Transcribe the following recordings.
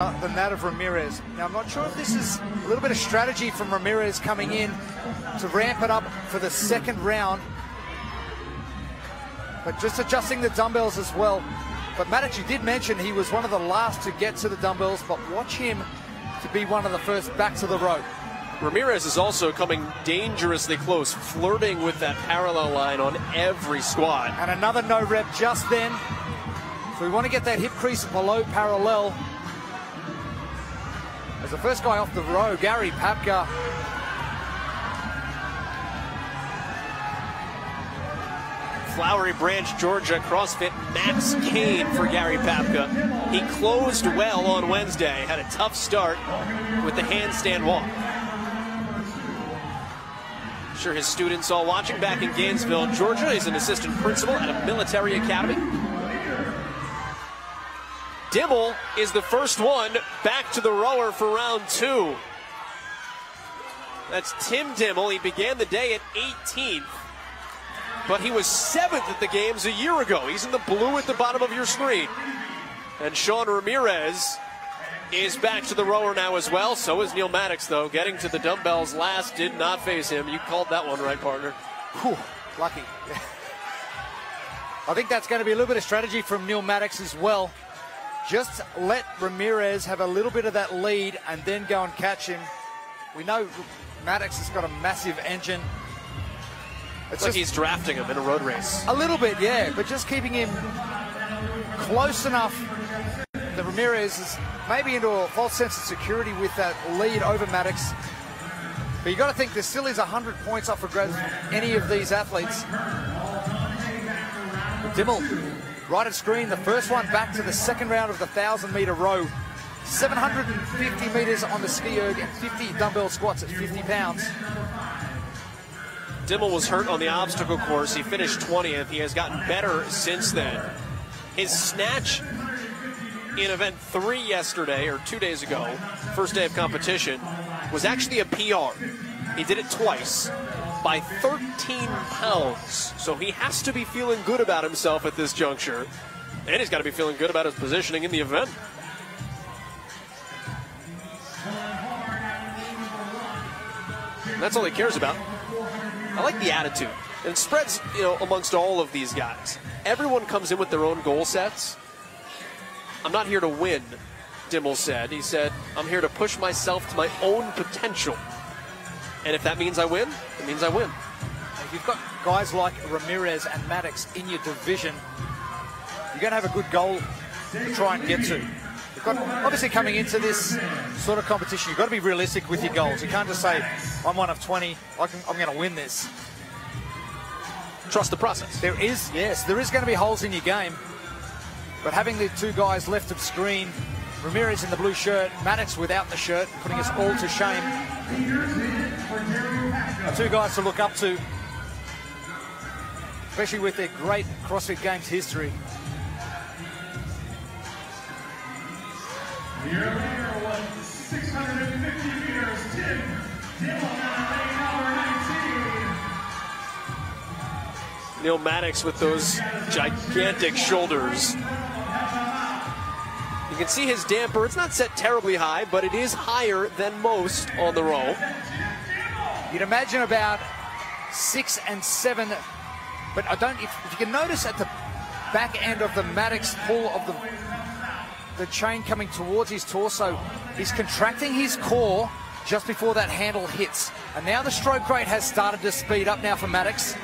than that of Ramirez. Now, I'm not sure if this is a little bit of strategy from Ramirez coming in to ramp it up for the second round, but just adjusting the dumbbells as well. But Maddox, you did mention he was one of the last to get to the dumbbells, but watch him to be one of the first back to the row. Ramirez is also coming dangerously close, flirting with that parallel line on every squat. And another no rep just then. So we want to get that hip crease below parallel. As the first guy off the row, Gary Papka. Flowery Branch, Georgia, CrossFit Max Kane for Gary Papka. He closed well on Wednesday, had a tough start with the handstand walk. I'm sure his students all watching back in Gainesville, Georgia. He's an assistant principal at a military academy. Dimmel is the first one back to the rower for round 2. That's Tim Dimmel. He began the day at 18th, but he was 7th at the games a year ago. He's in the blue at the bottom of your screen. And Sean Ramirez is back to the rower now as well. So is Neil Maddox, though. Getting to the dumbbells last did not phase him. You called that one right, partner. Whew, lucky. I think that's going to be a little bit of strategy from Neil Maddox as well. Just let Ramirez have a little bit of that lead and then go and catch him. We know Maddox has got a massive engine. It's like he's drafting him in a road race. A little bit, yeah, but just keeping him close enough that Ramirez is maybe into a false sense of security with that lead over Maddox. But you got to think there still is 100 points up for grabs from any of these athletes. Dimmel, right of screen, the first one back to the second round of the 1,000-meter row. 750 meters on the ski erg and 50 dumbbell squats at 50 pounds. Dimmel was hurt on the obstacle course. He finished 20th. He has gotten better since then. His snatch in event 3 yesterday, or 2 days ago, first day of competition, was actually a PR. He did it twice by 13 pounds. So he has to be feeling good about himself at this juncture. And he's got to be feeling good about his positioning in the event. And that's all he cares about. I like the attitude. And it spreads, amongst all of these guys. Everyone comes in with their own goal sets. I'm not here to win, Dimmel said. He said, I'm here to push myself to my own potential. And if that means I win, it means I win. If you've got guys like Ramirez and Maddox in your division, you're going to have a good goal to try and get to. You've got, obviously, coming into this sort of competition, you've got to be realistic with your goals. You can't just say, I'm one of 20, I'm going to win this. Trust the process. There is going to be holes in your game, but having the two guys left of screen, Ramirez in the blue shirt, Maddox without the shirt, putting us all to shame. Two guys to look up to, especially with their great CrossFit Games history. The earlier was 650 meters, Tim Dimmel, number 19. Neil Maddox with those gigantic shoulders. You can see his damper. It's not set terribly high, but it is higher than most on the row. You'd imagine about 6 and 7, but I don't. If you can notice at the back end of the Maddox pull of the chain coming towards his torso, he's contracting his core just before that handle hits. And now the stroke rate has started to speed up now for Maddox.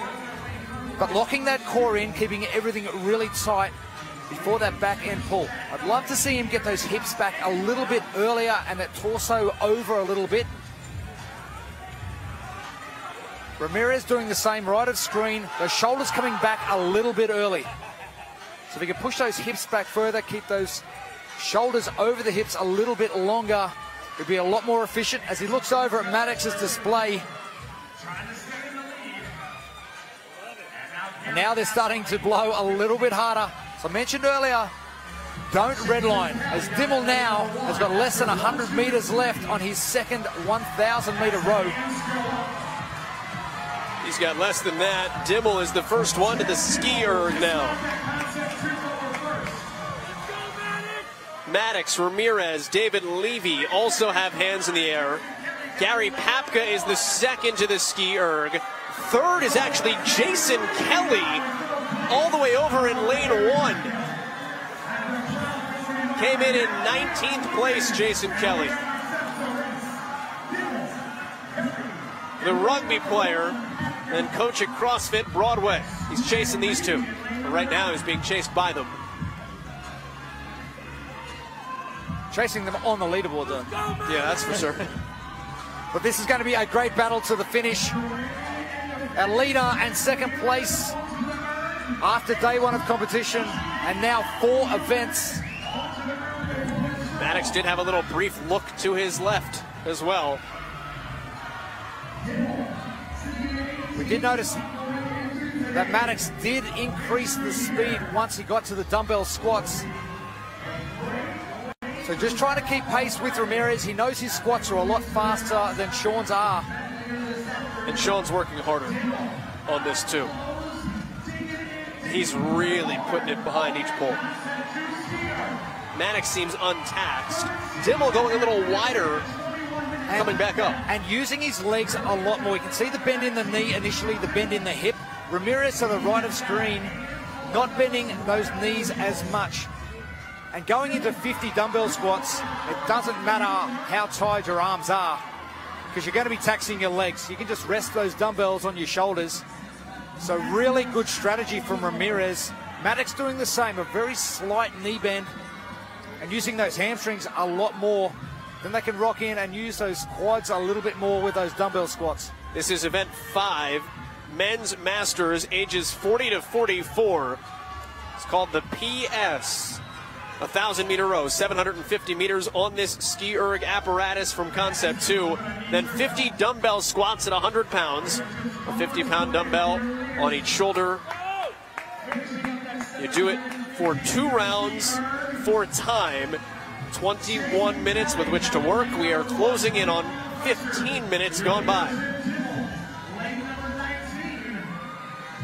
But locking that core in, keeping everything really tight before that back end pull. I'd love to see him get those hips back a little bit earlier and that torso over a little bit. Ramirez doing the same right of screen. Those shoulders coming back a little bit early. So if he can push those hips back further, keep those shoulders over the hips a little bit longer, it'd be a lot more efficient. As he looks over at Maddox's display, and now they're starting to blow a little bit harder. As I mentioned earlier, don't redline, as Dimmel now has got less than 100 meters left on his second 1,000-meter row. He's got less than that. Dimmel is the first one to the ski erg now. Maddox, Ramirez, David Levy also have hands in the air. Gary Papka is the second to the ski erg. Third is actually Jason Kelly, all the way over in lane 1. Came in 19th place, Jason Kelly. The rugby player and coach at CrossFit Broadway. He's chasing these two. But right now he's being chased by them. Chasing them on the leaderboard, though. Yeah, that's for sure. But this is going to be a great battle to the finish. Our leader and second place after day one of competition, and now 4 events. Maddox did have a little brief look to his left as well. We did notice that Maddox did increase the speed once he got to the dumbbell squats. So just trying to keep pace with Ramirez. He knows his squats are a lot faster than Sean's are. And Sean's working harder on this too. He's really putting it behind each pole. Maddox seems untaxed. Dimmel going a little wider, coming back up. And using his legs a lot more. You can see the bend in the knee initially, the bend in the hip. Ramirez to the right of screen, not bending those knees as much. And going into 50 dumbbell squats, it doesn't matter how tired your arms are, because you're going to be taxing your legs. You can just rest those dumbbells on your shoulders. So really good strategy from Ramirez. Maddox doing the same, a very slight knee bend, and using those hamstrings a lot more. Then they can rock in and use those quads a little bit more with those dumbbell squats. This is event 5, men's masters, ages 40 to 44. It's called the PS. 1,000-meter row, 750 meters on this ski erg apparatus from Concept 2. Then 50 dumbbell squats at 100 pounds. A 50-pound dumbbell on each shoulder. You do it for 2 rounds for time. 21 minutes with which to work. We are closing in on 15 minutes gone by.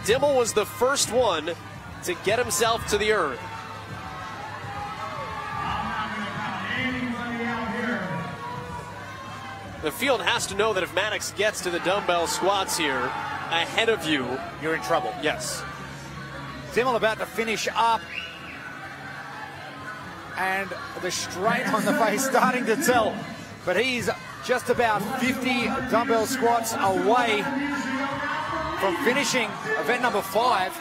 Dimmel was the first one to get himself to the erg. The field has to know that if Maddox gets to the dumbbell squats here ahead of you, you're in trouble. Yes. Dimmel about to finish up. And the strain on the face starting to tell. But he's just about 50 dumbbell squats away from finishing event number 5.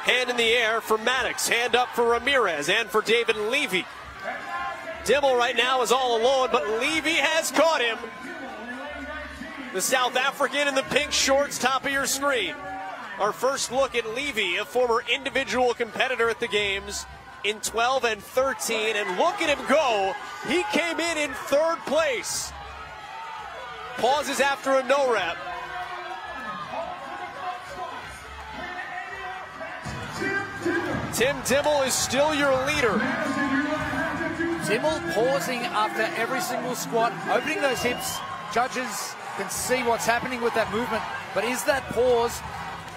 Hand in the air for Maddox, hand up for Ramirez and for David Levy. Dimmel right now is all alone, but Levy has caught him. The South African in the pink shorts, top of your screen. Our first look at Levy, a former individual competitor at the games in 12 and 13, and look at him go. He came in 3rd place. Pauses after a no rep. Tim Dimmel is still your leader. Dimmel pausing after every single squat, opening those hips. Judges can see what's happening with that movement, but is that pause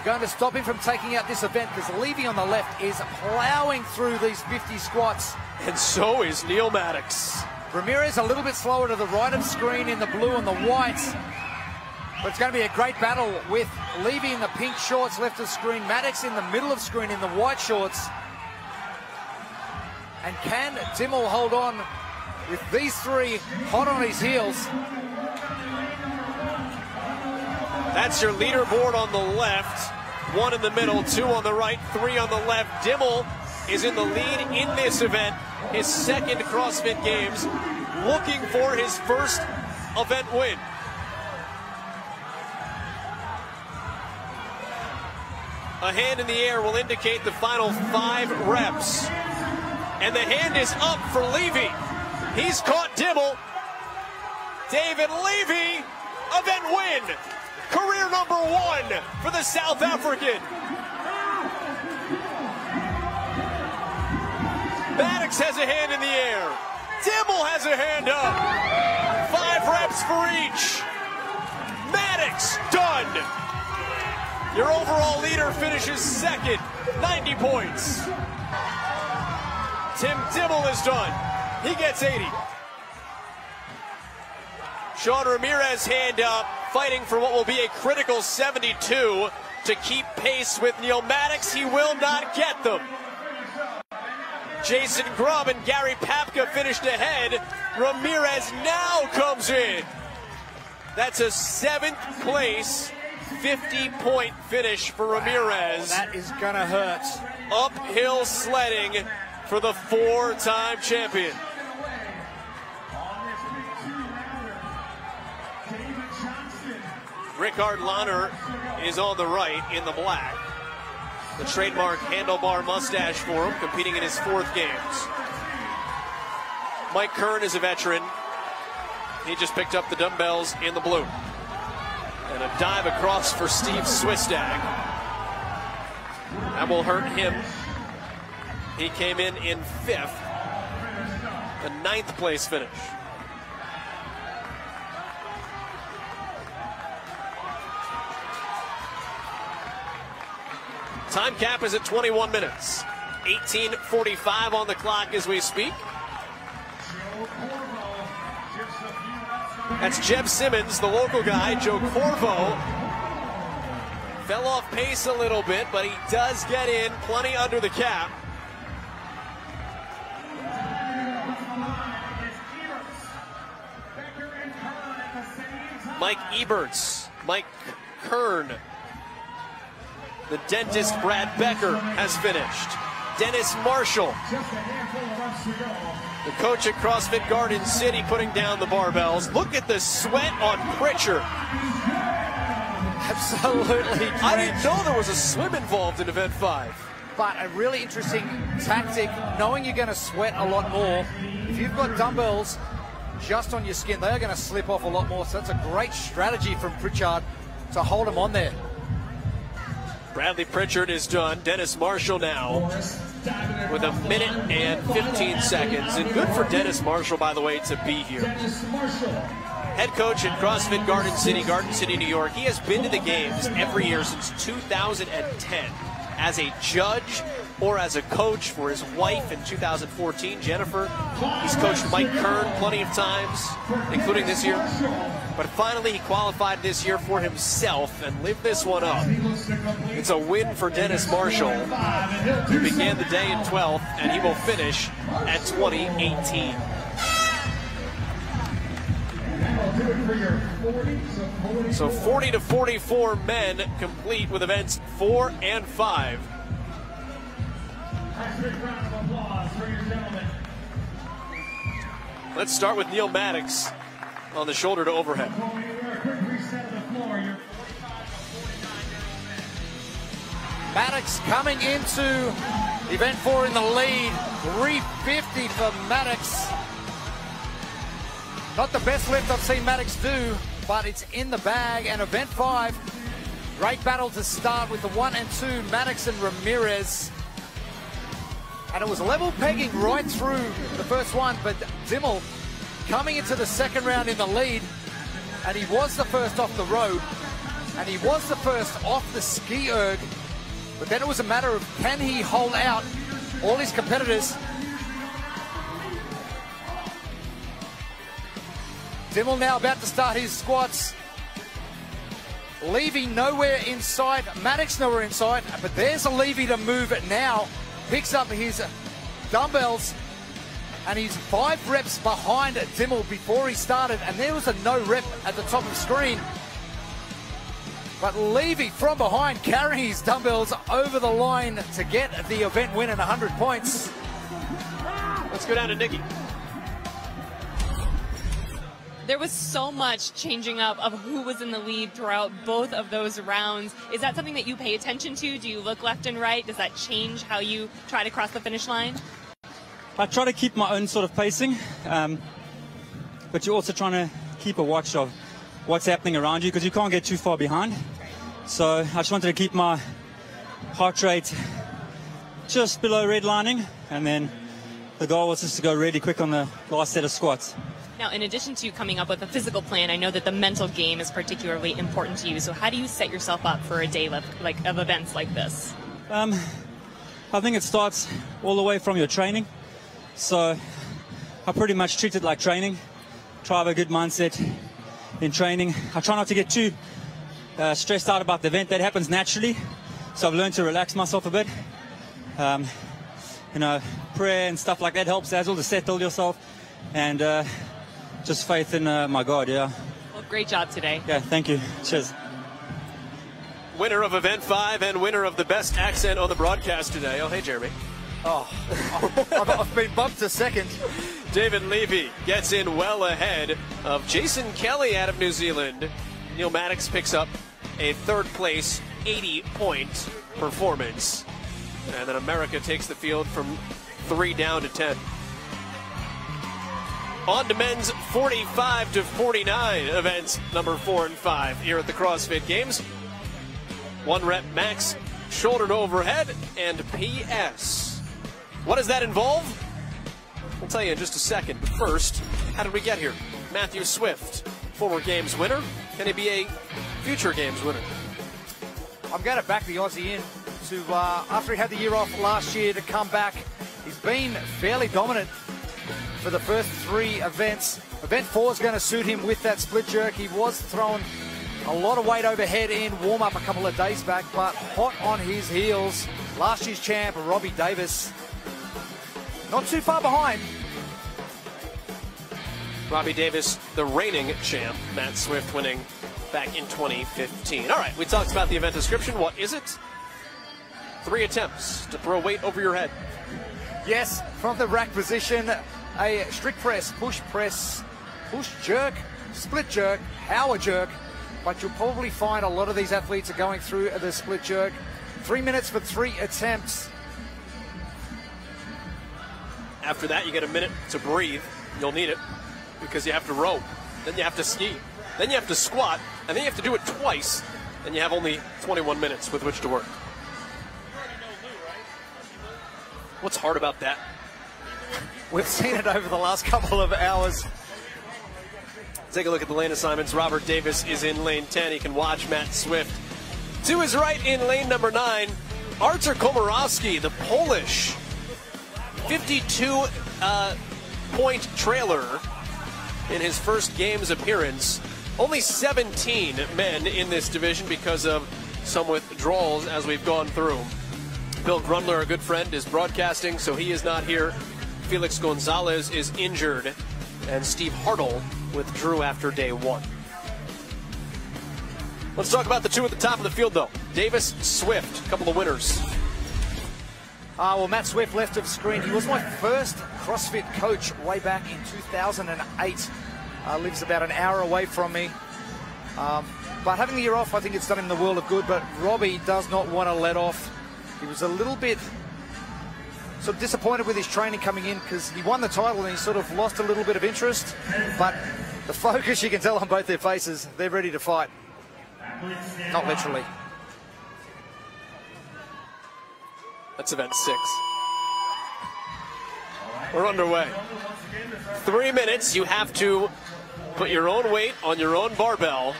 going to stop him from taking out this event? Because Levy on the left is plowing through these 50 squats. And so is Neil Maddox. Ramirez a little bit slower to the right of screen in the blue and the whites. But it's going to be a great battle with Levy in the pink shorts left of screen, Maddox in the middle of screen in the white shorts. And can Dimmel hold on with these 3 hot on his heels? That's your leaderboard on the left. 1 in the middle, 2 on the right, 3 on the left. Dimmel is in the lead in this event. His 2nd CrossFit Games, looking for his first event win. A hand in the air will indicate the final 5 reps. And the hand is up for Levy. He's caught Dimmel. David Levy, event win. Career number 1 for the South African. Maddox has a hand in the air. Dimmel has a hand up. 5 reps for each. Maddox done. Your overall leader finishes 2nd. 90 points. Tim Dibble is done. He gets 80. Sean Ramirez hand up, fighting for what will be a critical 72 to keep pace with Neil Maddox. He will not get them. Jason Grubb and Gary Papka finished ahead. Ramirez now comes in. That's a 7th place, 50-point finish for Ramirez. That is gonna hurt. Uphill sledding for the 4-time champion. Rickard Lahner is on the right in the black. The trademark handlebar mustache for him, competing in his 4th games. Mike Kern is a veteran. He just picked up the dumbbells in the blue. And a dive across for Steve Swistag. That will hurt him. He came in 5th. A 9th place finish. Time cap is at 21 minutes. 18:45 on the clock as we speak. That's Jeb Simmons, the local guy. Joe Corvo fell off pace a little bit, but he does get in plenty under the cap. Mike Eberts, Mike Kern. The dentist Brad Becker has finished. Dennis Marshall, the coach at CrossFit Garden City, putting down the barbells. Look at the sweat on Pritchard. Absolutely. I didn't know there was a swim involved in Event 5. But a really interesting tactic, knowing you're going to sweat a lot more. If you've got dumbbells just on your skin, they're going to slip off a lot more. So that's a great strategy from Pritchard to hold them on there. Bradley Pritchard is done. Dennis Marshall now with 1 minute and 15 seconds. And good for Dennis Marshall, by the way, to be here. Head coach at CrossFit Garden City, New York. He has been to the games every year since 2010 as a judge or as a coach for his wife in 2014, Jennifer. He's coached Mike Kern plenty of times, including this year. But finally, he qualified this year for himself and lived this one up. It's a win for Dennis Marshall. He began the day in 12th, and he will finish at 2018. So 40 to 44 men complete with events 4 and 5. Let's start with Neil Maddox on the shoulder to overhead. Maddox coming into event 4 in the lead. 350 for Maddox. Not the best lift I've seen Maddox do, but it's in the bag. And event 5, great battle to start with the 1 and 2, Maddox and Ramirez. And it was level pegging right through the first one, but Dimmel coming into the second round in the lead, and he was the first off the road, and he was the first off the ski erg, but then it was a matter of can he hold out all his competitors. Dimmel now about to start his squats. Levy nowhere inside, Maddox nowhere inside, but there's a Levy to move it now. Picks up his dumbbells, and he's 5 reps behind Dimmel before he started, and there was a no rep at the top of the screen. But Levy from behind carrying his dumbbells over the line to get the event win and 100 points. Let's go down to Nikki. There was so much changing up of who was in the lead throughout both of those rounds. Is that something that you pay attention to? Do you look left and right? Does that change how you try to cross the finish line? I try to keep my own sort of pacing, but you're also trying to keep a watch of what's happening around you because you can't get too far behind. So I just wanted to keep my heart rate just below redlining, and then the goal was just to go really quick on the last set of squats. Now, in addition to coming up with a physical plan, I know that the mental game is particularly important to you. So how do you set yourself up for a day of events like this? I think it starts all the way from your training. So I pretty much treat it like training. Try to have a good mindset in training. I try not to get too stressed out about the event. That happens naturally. So I've learned to relax myself a bit. You know, prayer and stuff like that helps as well to settle yourself. And just faith in my God, yeah. Well, great job today. Yeah, thank you. Cheers. Winner of Event 5 and winner of the best accent on the broadcast today. Oh, hey, Jeremy. Oh, I've been bumped to second. David Levy gets in well ahead of Jason Kelly out of New Zealand. Neil Maddox picks up a third place, 80-point performance. And then America takes the field from 3 down to 10. On to men's 45 to 49 events number 4 and 5 here at the CrossFit Games. 1 rep max, shoulder to overhead, and PS. What does that involve? We'll tell you in just a second. But first, how did we get here? Matthew Swift, former Games winner. Can he be a future Games winner? I'm going to back the Aussie in to, after he had the year off last year, to come back. He's been fairly dominant for the first 3 events. Event 4 is going to suit him with that split jerk. He was throwing a lot of weight overhead in warm-up a couple of days back, but hot on his heels. Last year's champ, Robbie Davis. Not too far behind. Robbie Davis, the reigning champ. Matt Swift winning back in 2015. All right, we talked about the event description. What is it? 3 attempts to throw weight over your head. Yes, from the rack position, a strict press, push jerk, split jerk, power jerk. But you'll probably find a lot of these athletes are going through the split jerk. 3 minutes for 3 attempts. After that, you get a minute to breathe. You'll need it because you have to row. Then you have to ski. Then you have to squat. And then you have to do it twice. And you have only 21 minutes with which to work. What's hard about that? We've seen it over the last couple of hours. Take a look at the lane assignments. Robert Davis is in lane 10. He can watch Matt Swift. To his right in lane number 9, Artur Komorowski, the Polish 52-point trailer in his first Games appearance. Only 17 men in this division because of some withdrawals as we've gone through. Bill Grundler, a good friend, is broadcasting, so he is not here. Felix Gonzalez is injured, and Steve Hartle withdrew after day 1. Let's talk about the 2 at the top of the field, though. Davis, Swift, a couple of winners. Well, Matt Swift left of screen. He was my first CrossFit coach way back in 2008. Lives about an hour away from me. But having the year off, I think it's done him the world of good. But Robbie does not want to let off. He was a little bit sort of disappointed with his training coming in because he won the title and he sort of lost a little bit of interest. But the focus, you can tell on both their faces, they're ready to fight. Not literally. That's event 6. We're underway. 3 minutes, you have to put your own weight on your own barbell.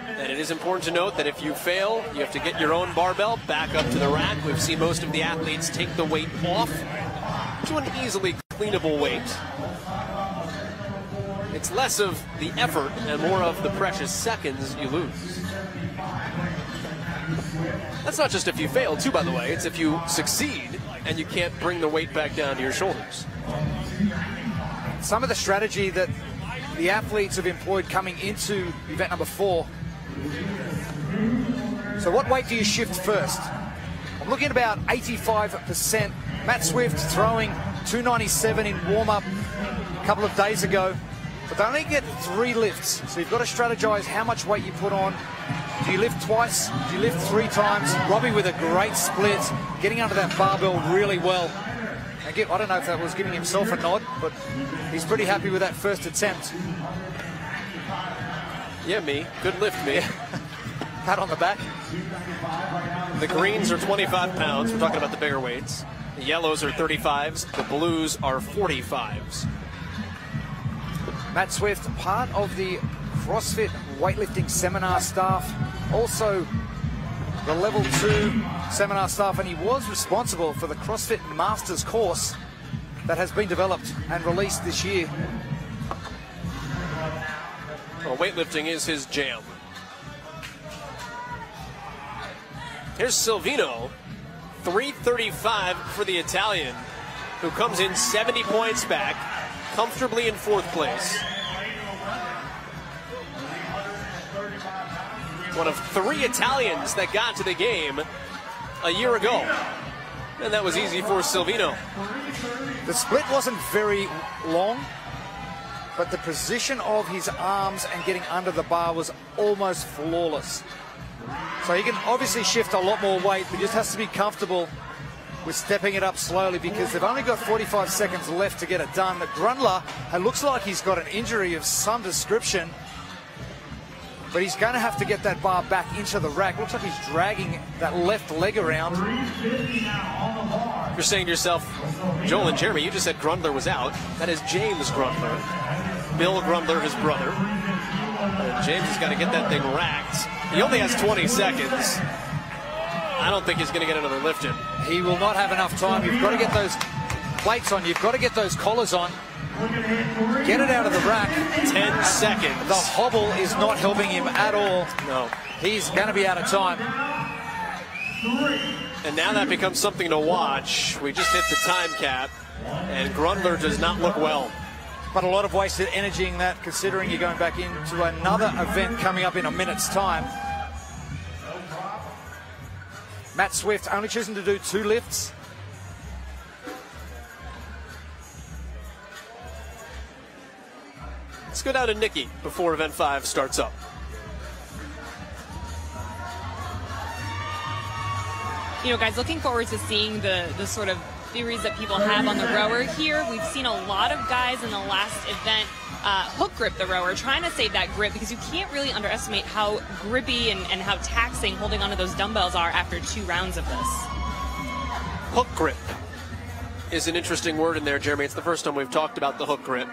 And it is important to note that if you fail, you have to get your own barbell back up to the rack. We've seen most of the athletes take the weight off to an easily cleanable weight. It's less of the effort and more of the precious seconds you lose. That's not just if you fail, too, by the way. It's if you succeed and you can't bring the weight back down to your shoulders. Some of the strategy that the athletes have employed coming into event number 4. So what weight do you shift first? I'm looking at about 85%. Matt Swift throwing 297 in warm-up a couple of days ago. But they only get 3 lifts. So you've got to strategize how much weight you put on. Do you lift twice? Do you lift 3 times? Robbie with a great split, getting under that barbell really well. Again, I don't know if that was giving himself a nod, but he's pretty happy with that first attempt. Yeah, me. Good lift, me. Pat on the back. The greens are 25 pounds. We're talking about the bigger weights. The yellows are 35s. The blues are 45s. Matt Swift, part of the CrossFit weightlifting seminar staff, also the level 2 seminar staff, and he was responsible for the CrossFit Masters course that has been developed and released this year. Well, weightlifting is his jam. Here's Silvino, 335 for the Italian, who comes in 70 points back, comfortably in 4th place. One of 3 Italians that got to the game a year ago. And that was easy for Silvino. The split wasn't very long, but the position of his arms and getting under the bar was almost flawless. So he can obviously shift a lot more weight, but just has to be comfortable with stepping it up slowly because they've only got 45 seconds left to get it done. The Grundler, it looks like he's got an injury of some description, but he's going to have to get that bar back into the rack. Looks like he's dragging that left leg around. You're saying to yourself, Joel and Jeremy, you just said Grundler was out. That is James Grundler. Bill Grundler, his brother. And James has got to get that thing racked. He only has 20 seconds. I don't think he's going to get another lift in. He will not have enough time. You've got to get those plates on. You've got to get those collars on. Get it out of the rack. 10 seconds. The hobble is not helping him at all. No. He's going to be out of time. And now that becomes something to watch. We just hit the time cap, and Grundler does not look well. But a lot of wasted energy in that, considering you're going back into another event coming up in a minute's time. Matt Swift only choosing to do 2 lifts. Let's go down to Nikki before event 5 starts up. You know, guys, looking forward to seeing the sort of theories that people have on the rower here. We've seen a lot of guys in the last event hook grip the rower, trying to save that grip, because you can't really underestimate how grippy and how taxing holding onto those dumbbells are after 2 rounds of this. Hook grip is an interesting word in there, Jeremy. It's the first time we've talked about the hook grip.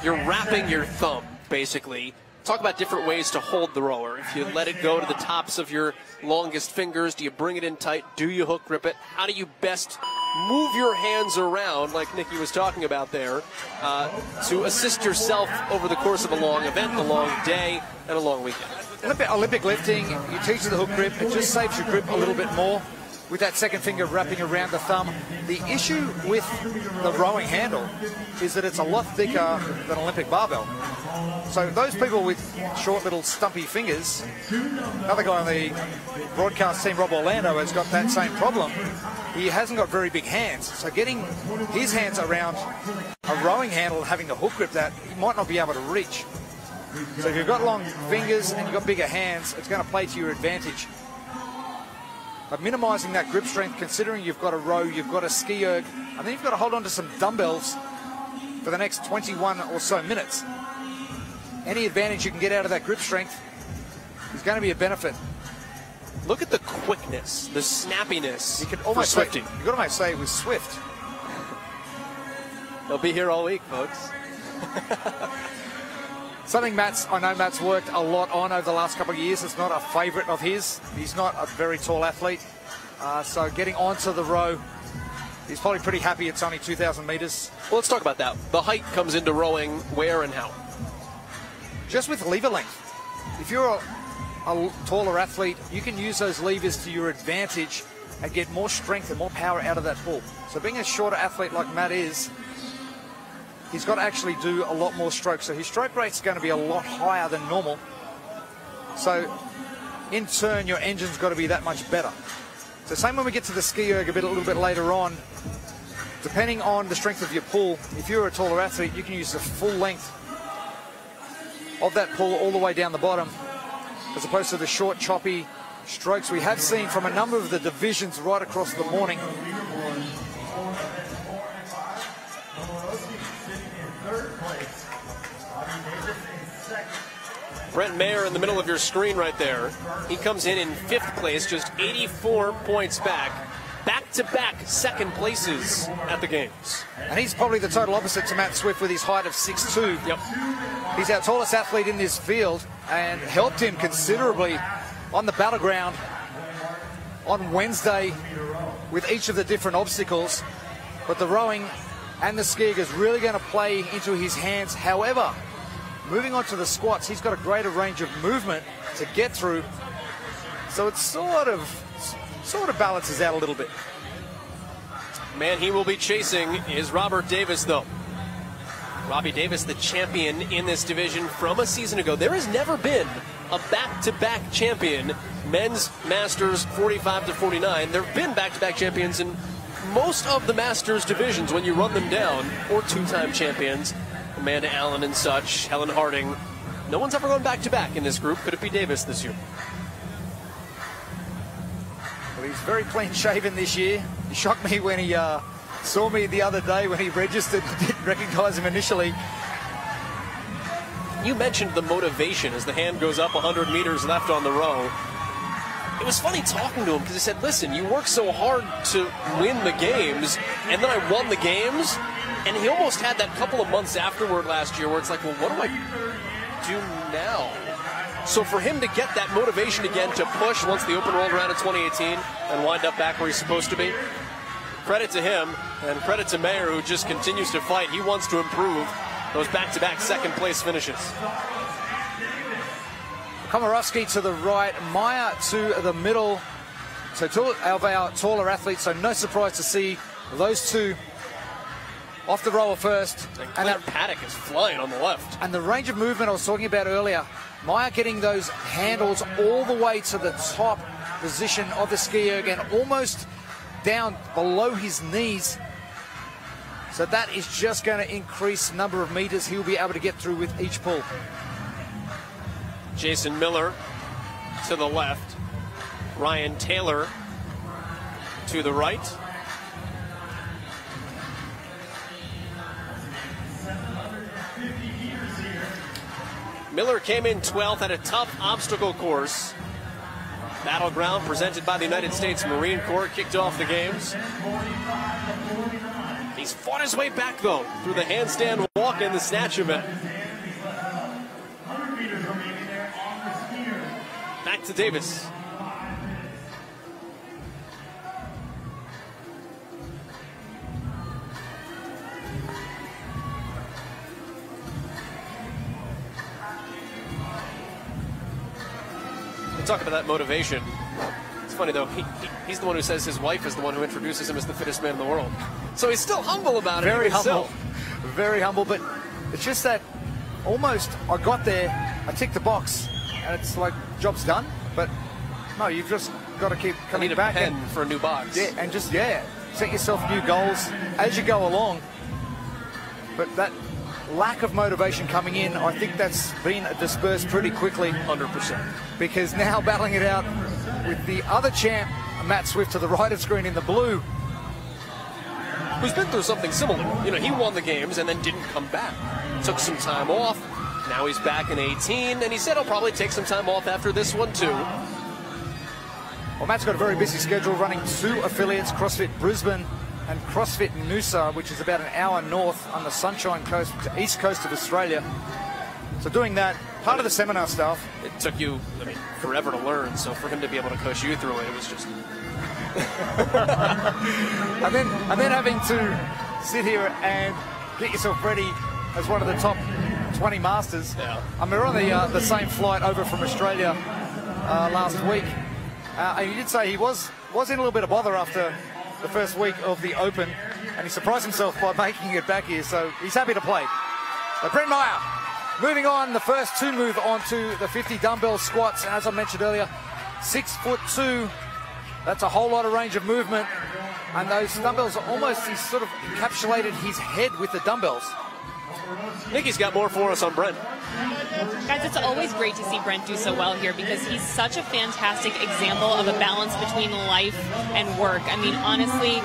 You're wrapping your thumb, basically. Talk about different ways to hold the rower. If you let it go to the tops of your longest fingers, do you bring it in tight? Do you hook grip it? How do you best move your hands around, like Nikki was talking about there, to assist yourself over the course of a long event, a long day, and a long weekend? Olympic lifting, you teach the hook grip. It just saves your grip a little bit more with that second finger wrapping around the thumb. The issue with the rowing handle is that it's a lot thicker than Olympic barbell. So those people with short little stumpy fingers, another guy on the broadcast team, Rob Orlando, has got that same problem. He hasn't got very big hands. So getting his hands around a rowing handle and having to hook grip that, he might not be able to reach. So if you've got long fingers and you've got bigger hands, it's going to play to your advantage. But minimising that grip strength, considering you've got a row, you've got a ski erg, and then you've got to hold on to some dumbbells for the next 21 or so minutes. Any advantage you can get out of that grip strength is going to be a benefit. Look at the quickness, the snappiness. You could almost say it was Swift. They'll be here all week, folks. Something I know Matt's worked a lot on over the last couple of years. It's not a favourite of his. He's not a very tall athlete. So getting onto the row, he's probably pretty happy it's only 2,000 metres. Well, let's talk about that. The height comes into rowing where and how? Just with lever length. If you're a taller athlete, you can use those levers to your advantage and get more strength and more power out of that pull. So being a shorter athlete like Matt is, he's got to actually do a lot more strokes. So his stroke rate's going to be a lot higher than normal. So in turn, your engine's got to be that much better. So same when we get to the ski erg a little bit later on. Depending on the strength of your pull, if you're a taller athlete, you can use the full length of that pull all the way down the bottom, as opposed to the short, choppy strokes we have seen from a number of the divisions right across the morning. Brent Mayer in the middle of your screen right there. He comes in 5th place, just 84 points back. Back-to-back second places at the Games. And he's probably the total opposite to Matt Swift with his height of 6'2". Yep. He's our tallest athlete in this field and helped him considerably on the battleground on Wednesday with each of the different obstacles, but the rowing and the skiing is really going to play into his hands. However, moving on to the squats, he's got a greater range of movement to get through, so it sort of balances out a little bit. Man he will be chasing is Robert Davis, though. Robbie Davis, the champion in this division from a season ago. There has never been a back-to-back champion, men's Masters 45 to 49. There have been back-to-back champions in most of the Masters divisions when you run them down, or two-time champions. Amanda Allen and such, Helen Harding. No one's ever gone back-to-back in this group. Could it be Davis this year? Well, he's very clean-shaven this year. He shocked me when he saw me the other day when he registered. Didn't recognize him initially. You mentioned the motivation as the hand goes up 100 meters left on the row. It was funny talking to him because he said, listen, you work so hard to win the games, and then I won the games, and he almost had that couple of months afterward last year where it's like, well, what do I do now? So for him to get that motivation again to push once the Open rolled around in 2018 and wind up back where he's supposed to be, credit to him and credit to Mayer, who just continues to fight. He wants to improve those back-to-back second-place finishes. Komorowski to the right, Meyer to the middle. So two of our taller athletes, so no surprise to see those two off the rower first. And that Paddock is flying on the left. And the range of movement I was talking about earlier, Meyer getting those handles all the way to the top position of the ski erg and almost down below his knees. So that is just going to increase the number of meters he'll be able to get through with each pull. Jason Miller to the left. Ryan Taylor to the right. Miller came in 12th at a tough obstacle course. Battleground presented by the United States Marine Corps kicked off the games. He's fought his way back, though, through the handstand walk and the snatch event. Back to Davis. Talk about that motivation. It's funny though, he's the one who says his wife is the one who introduces him as the fittest man in the world. So he's still humble about it. Very humble. Very humble, but it's just that almost I got there, I ticked the box, and it's like, job's done. But no, you've just got to keep coming back. I need a pen for a new box. Yeah, and just, set yourself new goals as you go along. But that lack of motivation coming in, I think that's been dispersed pretty quickly. 100%. Because now battling it out with the other champ, Matt Swift, to the right of screen in the blue. Who's been through something similar. You know, he won the games and then didn't come back. Took some time off. Now he's back in 18, and he said he'll probably take some time off after this one too. Well, Matt's got a very busy schedule, running two affiliates, CrossFit Brisbane and CrossFit Noosa, which is about an hour north on the Sunshine Coast, east coast of Australia. So doing that, part of the seminar stuff. It took you, forever to learn, so for him to be able to coach you through it, it was just... and then having to sit here and get yourself ready as one of the top 20 masters. Yeah. We're on the same flight over from Australia last week. And he did say he was in a little bit of bother after the first week of the Open, and he surprised himself by making it back here, so he's happy to play. But Brent Meyer, moving on, the first to move on to the 50 dumbbell squats, and as I mentioned earlier, 6'2", that's a whole lot of range of movement, and those dumbbells are almost, he's sort of encapsulated his head with the dumbbells. Nikki's got more for us on Brent. Guys, it's always great to see Brent do so well here because he's such a fantastic example of a balance between life and work. I mean, honestly,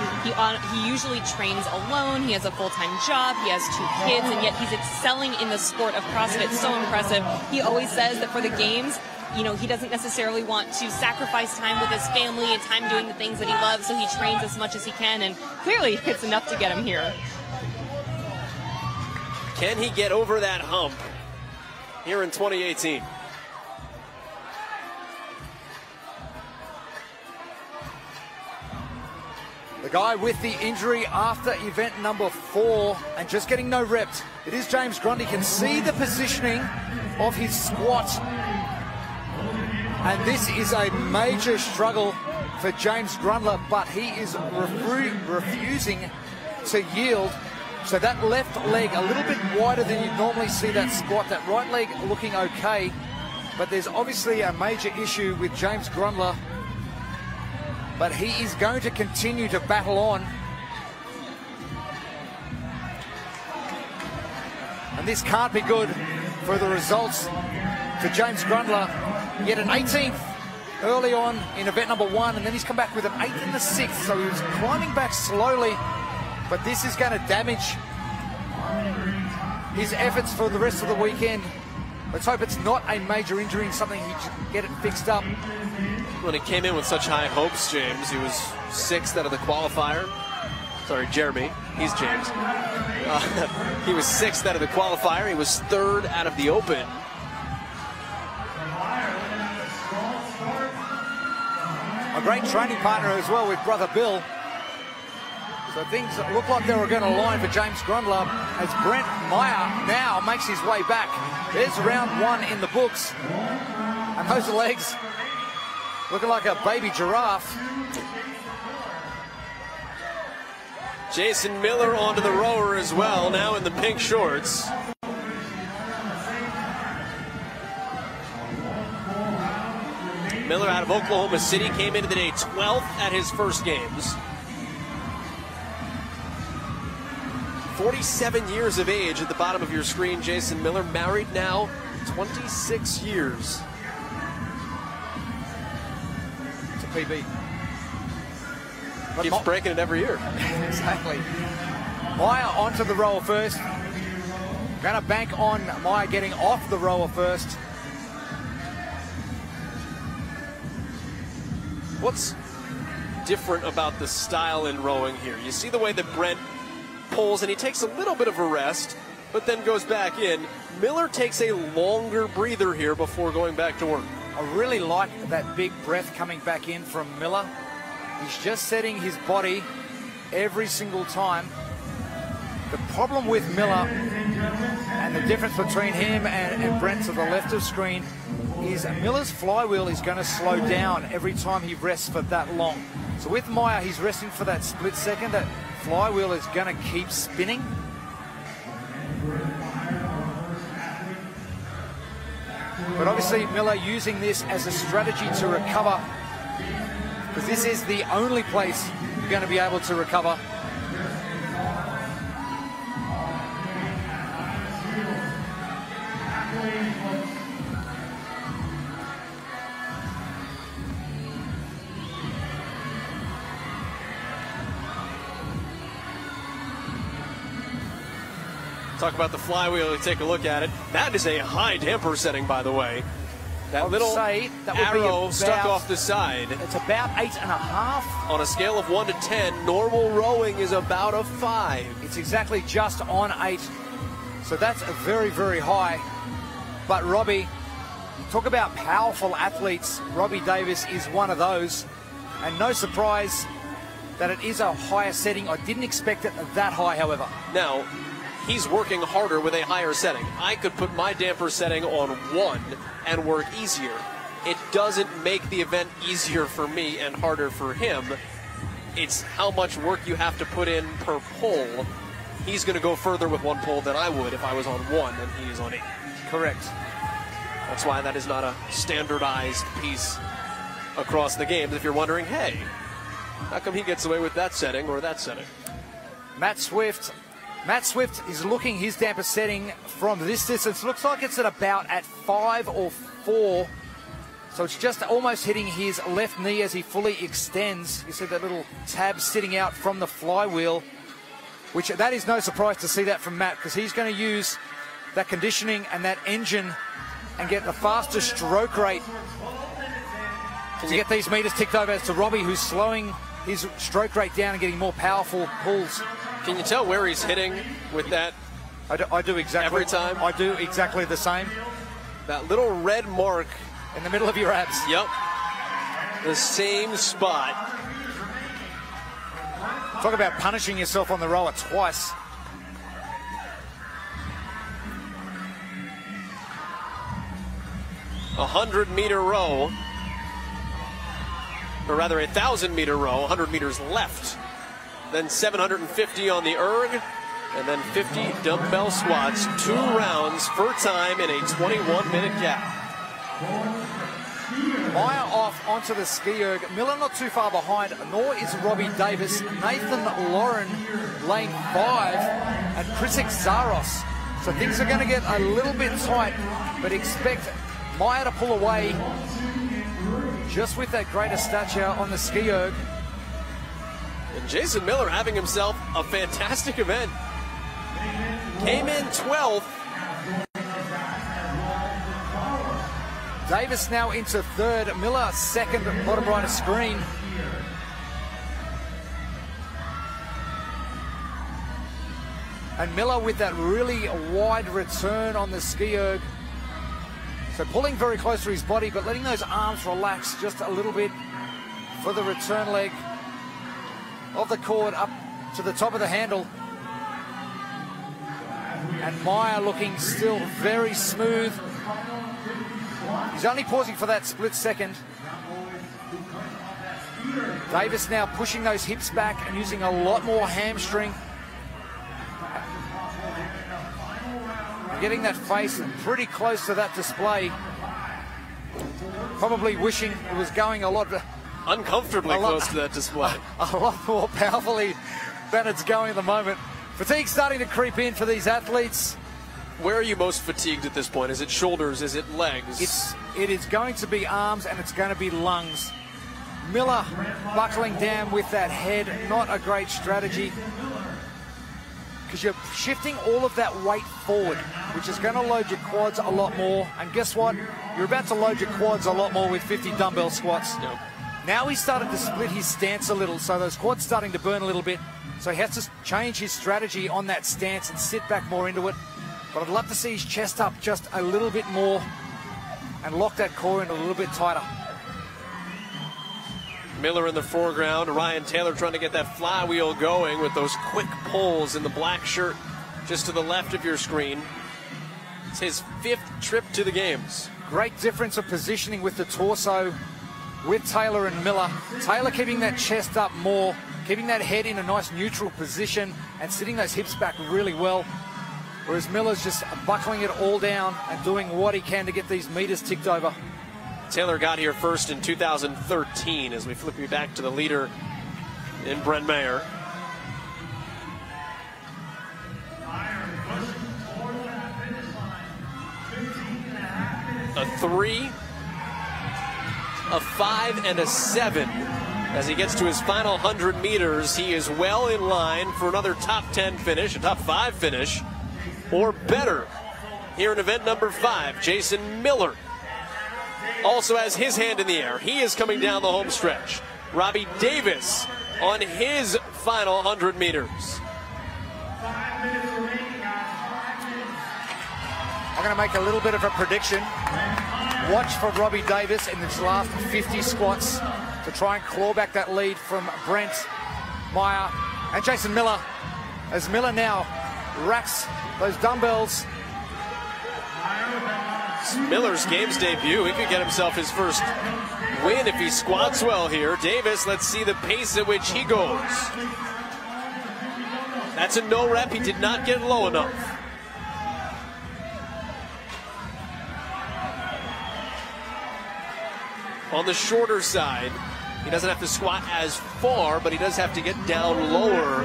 he usually trains alone. He has a full-time job. He has 2 kids, and yet he's excelling in the sport of CrossFit. So impressive. He always says that for the games, you know, he doesn't necessarily want to sacrifice time with his family and time doing the things that he loves, so he trains as much as he can, and clearly it's enough to get him here. Can he get over that hump here in 2018? The guy with the injury after event number 4 and just getting no reps. It is James Grundy. Can see the positioning of his squat. And this is a major struggle for James Grundler, but he is refusing to yield. So that left leg a little bit wider than you'd normally see that squat. That right leg looking okay. But there's obviously a major issue with James Grundler. But he is going to continue to battle on. And this can't be good for the results for James Grundler. He had an 18th early on in event number 1, and then he's come back with an 8th in the 6th. So he was climbing back slowly, but this is going to damage his efforts for the rest of the weekend. Let's hope it's not a major injury and something he can get it fixed up. When he came in with such high hopes, James, he was 6th out of the qualifier. Sorry, Jeremy. He's James. He was 6th out of the qualifier. He was 3rd out of the Open. A great training partner as well with brother Bill. So things look like they were going to line for James Grundler as Brent Meyer now makes his way back. There's round 1 in the books. And those legs looking like a baby giraffe. Jason Miller onto the rower as well, now in the pink shorts. Miller out of Oklahoma City came into the day 12th at his first games. 47 years of age at the bottom of your screen. Jason Miller, married now 26 years. It's a PB. Keeps breaking it every year. Exactly. Meyer onto the rower first. Going to bank on Meyer getting off the rower first. What's different about the style in rowing here? You see the way that Brent pulls and he takes a little bit of a rest, but then goes back in. Miller takes a longer breather here before going back to work. I really like that big breath coming back in from Miller. He's just setting his body every single time. The problem with Miller and the difference between him and Brent to the left of screen is Miller's flywheel is going to slow down every time he rests for that long. So with Meyer, he's resting for that split second. That flywheel is going to keep spinning. But obviously Miller using this as a strategy to recover, because this is the only place you're going to be able to recover. Talk about the flywheel, take a look at it. That is a high damper setting, by the way. That little arrow stuck off the side. It's about 8.5. On a scale of 1 to 10, normal rowing is about a 5. It's exactly just on 8. So that's a very, very high. But Robbie, you talk about powerful athletes. Robbie Davis is one of those. And no surprise that it is a higher setting. I didn't expect it that high, however. Now, he's working harder with a higher setting. I could put my damper setting on 1 and work easier. It doesn't make the event easier for me and harder for him. It's how much work you have to put in per pull. He's going to go further with 1 pull than I would if I was on 1 and he is on 8. Correct. That's why that is not a standardized piece across the games. If you're wondering, hey, how come he gets away with that setting or that setting? Matt Swift is looking his damper setting from this distance. Looks like it's at about at 5 or 4. So it's just almost hitting his left knee as he fully extends. You see that little tab sitting out from the flywheel, which that is no surprise to see that from Matt, because he's going to use that conditioning and that engine and get the faster stroke rate to get these meters ticked over as to Robbie, who's slowing his stroke rate down and getting more powerful pulls. Can you tell where he's hitting with that? I do exactly. Every time? I do exactly the same. That little red mark. In the middle of your abs. Yep. The same spot. Talk about punishing yourself on the rower twice. A 100-meter row, or rather a 1,000-meter row, 100 meters left. Then 750 on the erg, and then 50 dumbbell squats, 2 rounds per time in a 21-minute gap. Maya off onto the ski erg. Miller not too far behind, nor is Robbie Davis. Nathan Lauren lane 5, and Krisik Zaros. So things are going to get a little bit tight, but expect Maya to pull away just with that greater stature on the ski erg. And Jason Miller having himself a fantastic event. Came in 12th. Davis now into 3rd. Miller 2nd, bottom right of screen. And Miller with that really wide return on the ski erg. So pulling very close to his body, but letting those arms relax just a little bit for the return leg of the cord up to the top of the handle. And Maya looking still very smooth. He's only pausing for that split second. Davis now pushing those hips back and using a lot more hamstring. Getting that face pretty close to that display. Probably wishing it was going a lot uncomfortably close to that display. A lot more powerfully than it's going at the moment. Fatigue starting to creep in for these athletes. Where are you most fatigued at this point? Is it shoulders? Is it legs? It is going to be arms, and it's going to be lungs. Miller buckling down with that head, not a great strategy, because you're shifting all of that weight forward, which is going to load your quads a lot more. And guess what? You're about to load your quads a lot more with 50 dumbbell squats. Yep. Now he's started to split his stance a little, so those quads starting to burn a little bit. So he has to change his strategy on that stance and sit back more into it. But I'd love to see his chest up just a little bit more and lock that core in a little bit tighter. Miller in the foreground, Ryan Taylor trying to get that flywheel going with those quick pulls in the black shirt just to the left of your screen. It's his 5th trip to the games. Great difference of positioning with the torso with Taylor and Miller. Taylor keeping that chest up more, keeping that head in a nice neutral position and sitting those hips back really well. Whereas Miller's just buckling it all down and doing what he can to get these meters ticked over. Taylor got here first in 2013 as we flip you back to the leader in Brent Mayer. A 3, a 5, and a 7. As he gets to his final 100 meters, he is well in line for another top 10 finish, a top 5 finish, or better. Here in event number 5, Jason Miller also has his hand in the air. He is coming down the home stretch. Robbie Davis on his final 100 meters. I'm going to make a little bit of a prediction. Watch for Robbie Davis in his last 50 squats to try and claw back that lead from Brent, Maya, and Jason Miller. As Miller now racks those dumbbells. Miller's games debut. He could get himself his first win if he squats well here. Davis, let's see the pace at which he goes. That's a no rep. He did not get low enough. On the shorter side, he doesn't have to squat as far, but he does have to get down lower.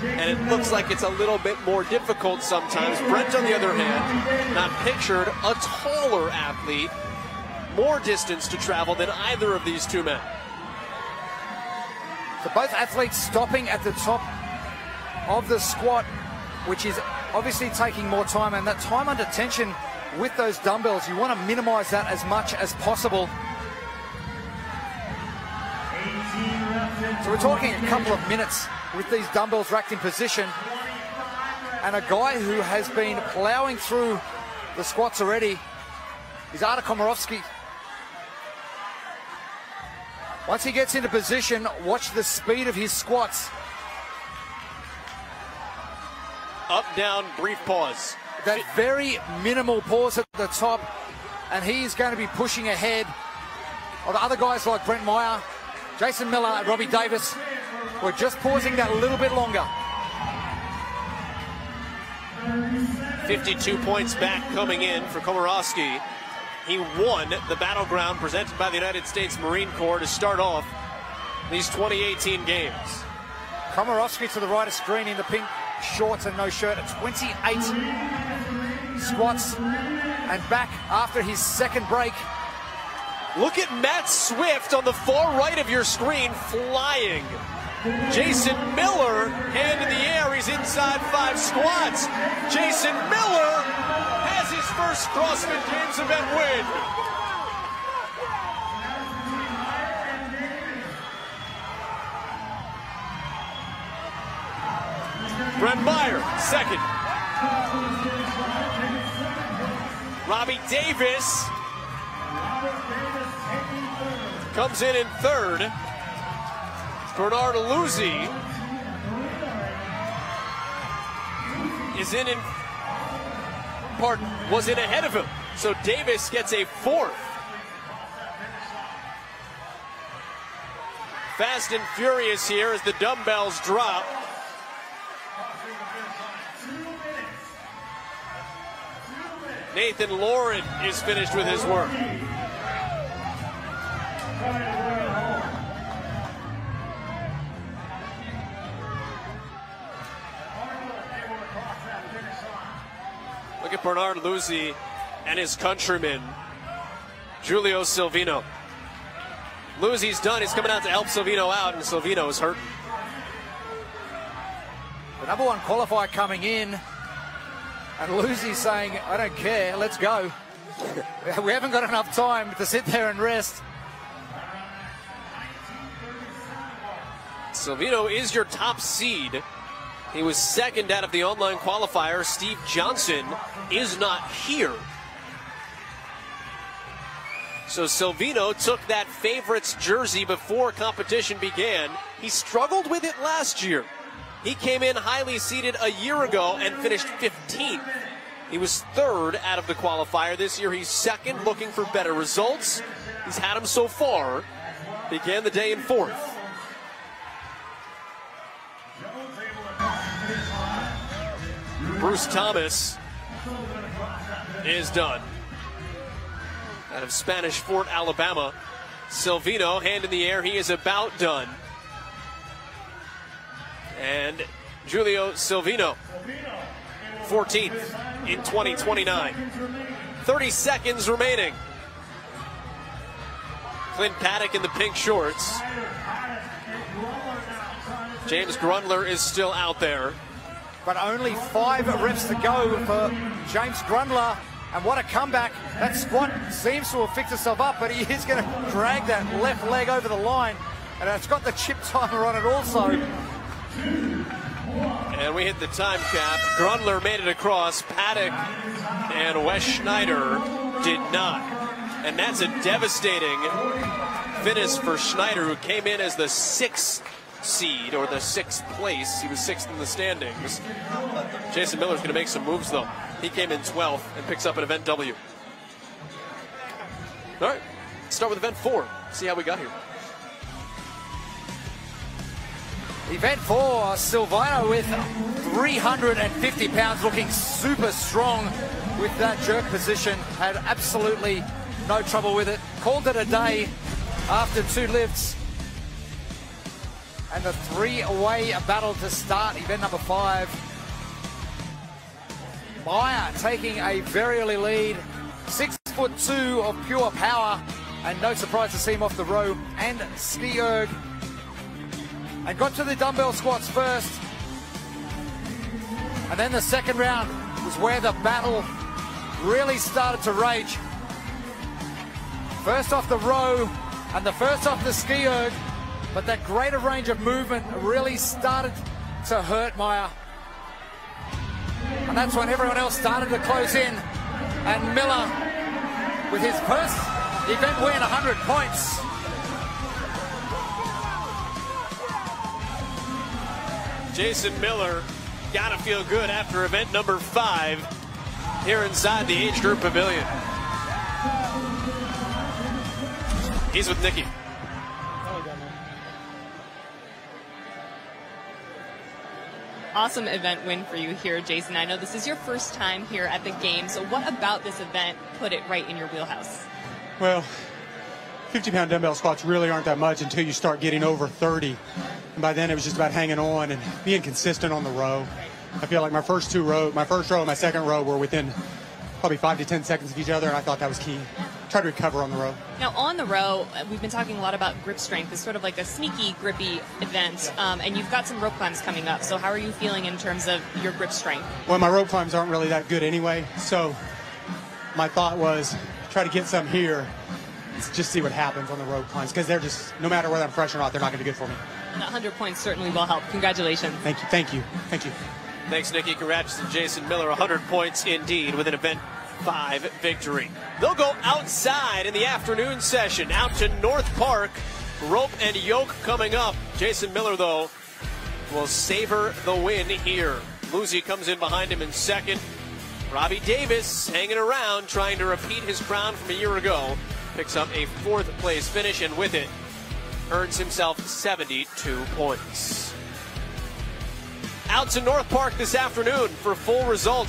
And it looks like it's a little bit more difficult sometimes. Brent, on the other hand, not pictured a taller athlete, more distance to travel than either of these two men. So both athletes stopping at the top of the squat, which is obviously taking more time. And that time under tension with those dumbbells, you want to minimize that as much as possible. So we're talking a couple of minutes with these dumbbells racked in position. And a guy who has been plowing through the squats already is Artur Komarovsky. Once he gets into position, watch the speed of his squats. Up, down, brief pause. That very minimal pause at the top, and he's going to be pushing ahead of other guys like Brent Meyer, Jason Miller, and Robbie Davis. We're just pausing that a little bit longer. 52 points back coming in for Komorowski. He won the battleground presented by the United States Marine Corps to start off these 2018 games. Komorowski to the right of screen in the pink shorts and no shirt at 28 squats, and back after his second break. Look at Matt Swift on the far right of your screen flying. Jason Miller, hand in the air, he's inside 5 squats. Jason Miller has his first CrossFit Games event win. Brent Meyer, second. Robbie Davis comes in third. Bernard Luzzi was in ahead of him. So Davis gets a 4th. Fast and furious here as the dumbbells drop. Nathan Lauren is finished with his work. Look at Bernard Luzzi and his countryman, Giulio Silvino. Luzzi's done. He's coming out to help Silvino out, and Silvino is hurt. The number 1 qualifier coming in, and Luzzi's saying, I don't care, let's go. We haven't got enough time to sit there and rest. Silvino is your top seed. He was second out of the online qualifier. Steve Johnson is not here. So Silvino took that favorites jersey before competition began. He struggled with it last year. He came in highly seeded a year ago and finished 15th. He was third out of the qualifier. This year he's second, looking for better results. He's had them so far. Began the day in 4th. Bruce Thomas is done. Out of Spanish Fort, Alabama. Silvino, hand in the air, he is about done. And Giulio Silvino, 14th in 2029. 30 seconds remaining. Clint Paddock in the pink shorts. James Grundler is still out there. But only 5 reps to go for James Grundler. And what a comeback. That squat seems to have fixed itself up, but he is going to drag that left leg over the line. And it's got the chip timer on it also. And we hit the time cap. Grundler made it across. Paddock and Wes Schneider did not. And that's a devastating finish for Schneider, who came in as the 6th seed, or the 6th place. He was 6th in the standings. Jason Miller's going to make some moves, though. He came in 12th and picks up an event W. All right, let's start with event 4. See how we got here. Event 4, Silvino with 350 pounds, looking super strong with that jerk position. Had absolutely no trouble with it. Called it a day after 2 lifts. And the 3-way battle to start event number 5. Meyer taking a very early lead. 6'2" of pure power. And no surprise to see him off the row. And ski erg. And got to the dumbbell squats first. And then the second round was where the battle really started to rage. First off the row and the first off the ski erg. But that greater range of movement really started to hurt Meyer. And that's when everyone else started to close in. And Miller, with his first event win, 100 points. Jason Miller Gotta feel good after event number 5 here inside the age group pavilion. He's with Nikki. Awesome event win for you here, Jason. I know this is your first time here at the game, so what about this event put it right in your wheelhouse? Well, 50-pound dumbbell squats really aren't that much until you start getting over 30. And by then it was just about hanging on and being consistent on the row. I feel like my first row and my second row were within probably 5 to 10 seconds of each other, and I thought that was key. Try to recover on the row. Now, on the row, we've been talking a lot about grip strength. It's sort of like a sneaky, grippy event, and you've got some rope climbs coming up. So how are you feeling in terms of your grip strength? Well, my rope climbs aren't really that good anyway, so my thought was try to get some here, just see what happens on the rope climbs, because they're just, no matter whether I'm fresh or not, they're not going to be good for me. And 100 points certainly will help. Congratulations. Thank you. Thank you. Thank you. Thanks, Nikki. Congrats to Jason Miller. 100 points indeed with an event 5 victory. They'll go outside in the afternoon session, out to North Park. Rope and yoke coming up. Jason Miller, though, will savor the win here. Lucy comes in behind him in second. Robbie Davis hanging around, trying to repeat his crown from a year ago. Picks up a 4th place finish, and with it, earns himself 72 points. Out to North Park this afternoon for full results.